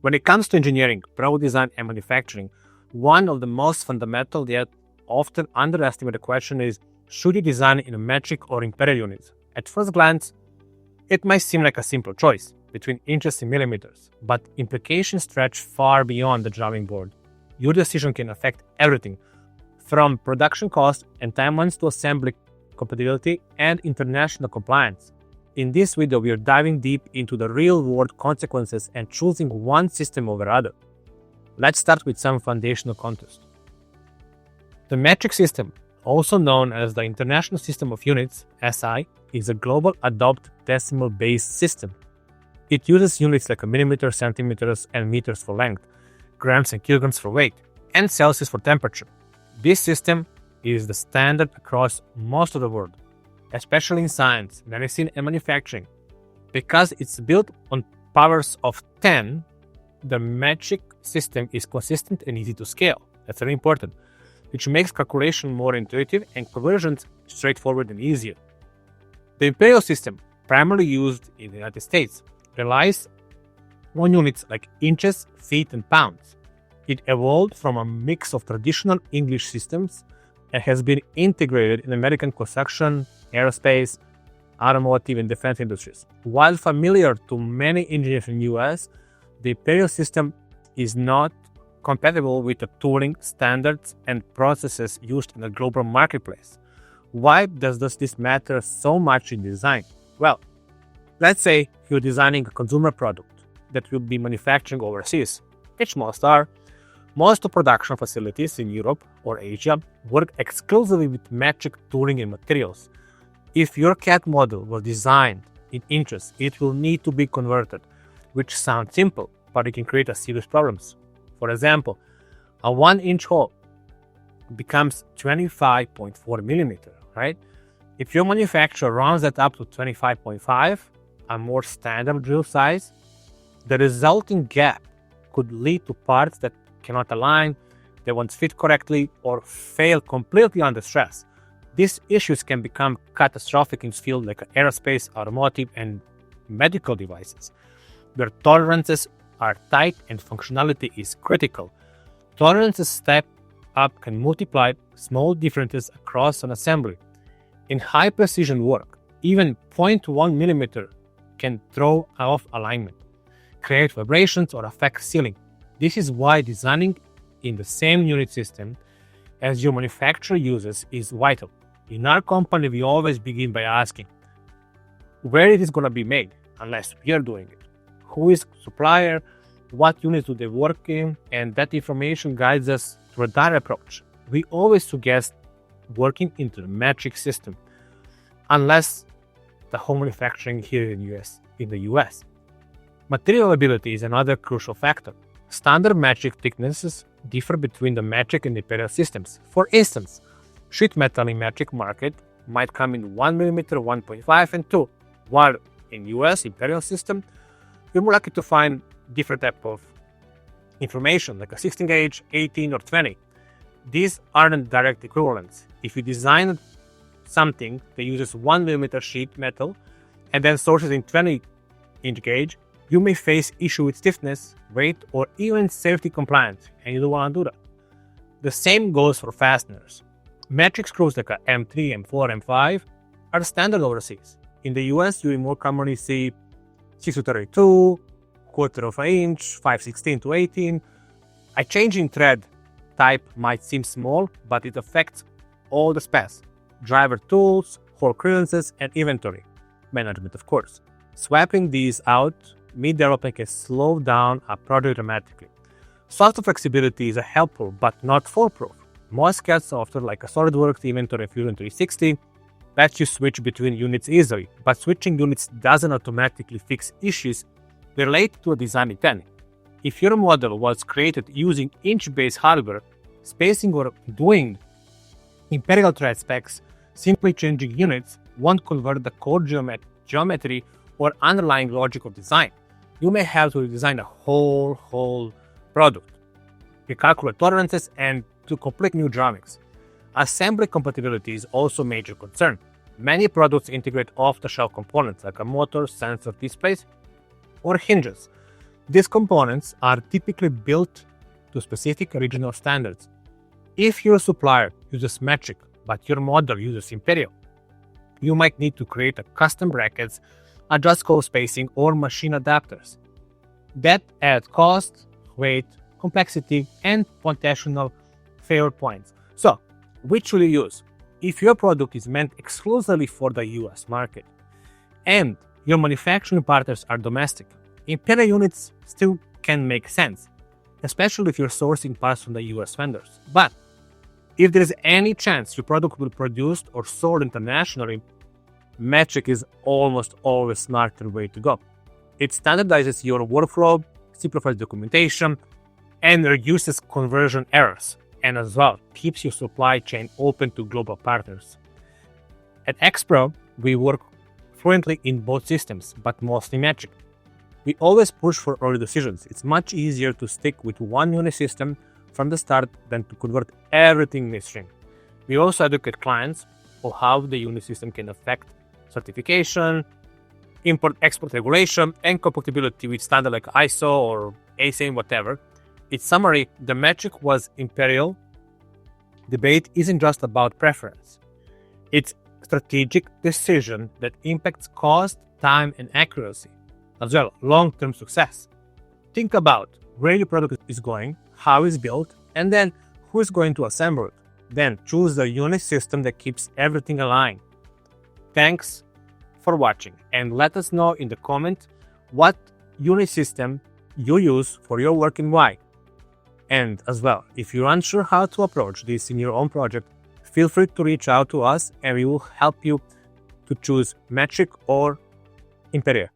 When it comes to engineering, product design, and manufacturing, one of the most fundamental yet often underestimated question is, should you design in a metric or imperial units? At first glance, it might seem like a simple choice between inches and millimeters, but implications stretch far beyond the drawing board. Your decision can affect everything from production costs and timelines to assembly compatibility and international compliance. In this video, we are diving deep into the real-world consequences and choosing one system over other. Let's start with some foundational context. The metric system, also known as the International System of Units, SI, is a global adopted decimal-based system. It uses units like millimeters, centimeters, and meters for length, grams and kilograms for weight, and Celsius for temperature. This system is the standard across most of the world, especially in science, medicine, and manufacturing. Because it's built on powers of 10, the metric system is consistent and easy to scale. That's very important, which makes calculation more intuitive and conversions straightforward and easier. The Imperial system, primarily used in the United States, relies on units like inches, feet, and pounds. It evolved from a mix of traditional English systems and has been integrated in American construction, aerospace, automotive, and defense industries. While familiar to many engineers in the US, the Imperial system is not compatible with the tooling, standards, and processes used in the global marketplace. Why does this matter so much in design? Well, let's say you're designing a consumer product that will be manufactured overseas, which most are. Most of production facilities in Europe or Asia work exclusively with metric tooling and materials. If your CAD model was designed in inches, it will need to be converted, which sounds simple, but it can create serious problems. For example, a 1-inch hole becomes 25.4 millimeter, right? If your manufacturer rounds that up to 25.5, a more standard drill size, the resulting gap could lead to parts that cannot align, they won't fit correctly, or fail completely under stress. These issues can become catastrophic in fields like aerospace, automotive, and medical devices, where tolerances are tight and functionality is critical. Tolerances step up can multiply small differences across an assembly. In high precision work, even 0.1 millimeter can throw off alignment, create vibrations, or affect sealing. This is why designing in the same unit system as your manufacturer uses is vital. In our company, we always begin by asking where it is going to be made, unless we are doing it. Who is the supplier? What units do they work in? And that information guides us to a direct approach. We always suggest working into the metric system, unless the home manufacturing here in the US. Material availability is another crucial factor. Standard metric thicknesses differ between the metric and imperial systems. For instance, sheet metal in metric market might come in 1 millimeter, 1.5, and 2, while in US imperial system, you're more likely to find different type of information, like a 16 gauge, 18, or 20. These aren't direct equivalents. If you design something that uses 1 millimeter sheet metal and then sources in 20-inch gauge, you may face issue with stiffness, weight, or even safety compliance, and you don't want to do that. The same goes for fasteners. Metric screws like a M3, M4, M5 are standard overseas. In the US, you will more commonly see 6 to 32, quarter of an inch, 5/16 to 18. A change in thread type might seem small, but it affects all the specs: driver tools, hole clearances, and inventory management, of course. Swapping these out mid-development can slow down a project dramatically. Software flexibility is helpful, but not foolproof. Most CAD software like a SolidWorks, Inventor, and Fusion 360 lets you switch between units easily, but switching units doesn't automatically fix issues related to a design intent. If your model was created using inch-based hardware, spacing, or doing imperial thread specs, simply changing units won't convert the core geometry or underlying logic of design. You may have to redesign a whole product, recalculate tolerances, and to complete new drawings. Assembly compatibility is also a major concern. Many products integrate off-the-shelf components like a motor, sensor displays, or hinges. These components are typically built to specific regional standards. If your supplier uses metric, but your model uses Imperial, you might need to create a custom brackets, adjust code spacing, or machine adapters. That adds cost, weight, complexity, and potential failure points. So, which will you use? If your product is meant exclusively for the US market and your manufacturing partners are domestic, Imperial units still can make sense, especially if you're sourcing parts from the US vendors. But if there is any chance your product will be produced or sold internationally, metric is almost always a smarter way to go. It standardizes your workflow, simplifies documentation, and reduces conversion errors, and as well keeps your supply chain open to global partners. At Xpro, we work fluently in both systems, but mostly metric. We always push for early decisions. It's much easier to stick with one unit system from the start than to convert everything midstream. We also educate clients on how the unit system can affect certification, import-export regulation, and compatibility with standards like ISO or ASIN, whatever. In summary, the metric was Imperial. Debate isn't just about preference. It's strategic decision that impacts cost, time, and accuracy, as well long-term success. Think about where your product is going, how it's built, and then who is going to assemble it. Then choose the unit system that keeps everything aligned. Thanks for watching, and let us know in the comment what unit system you use for your work and why. And as well, if you're unsure how to approach this in your own project, feel free to reach out to us and we will help you to choose metric or Imperial.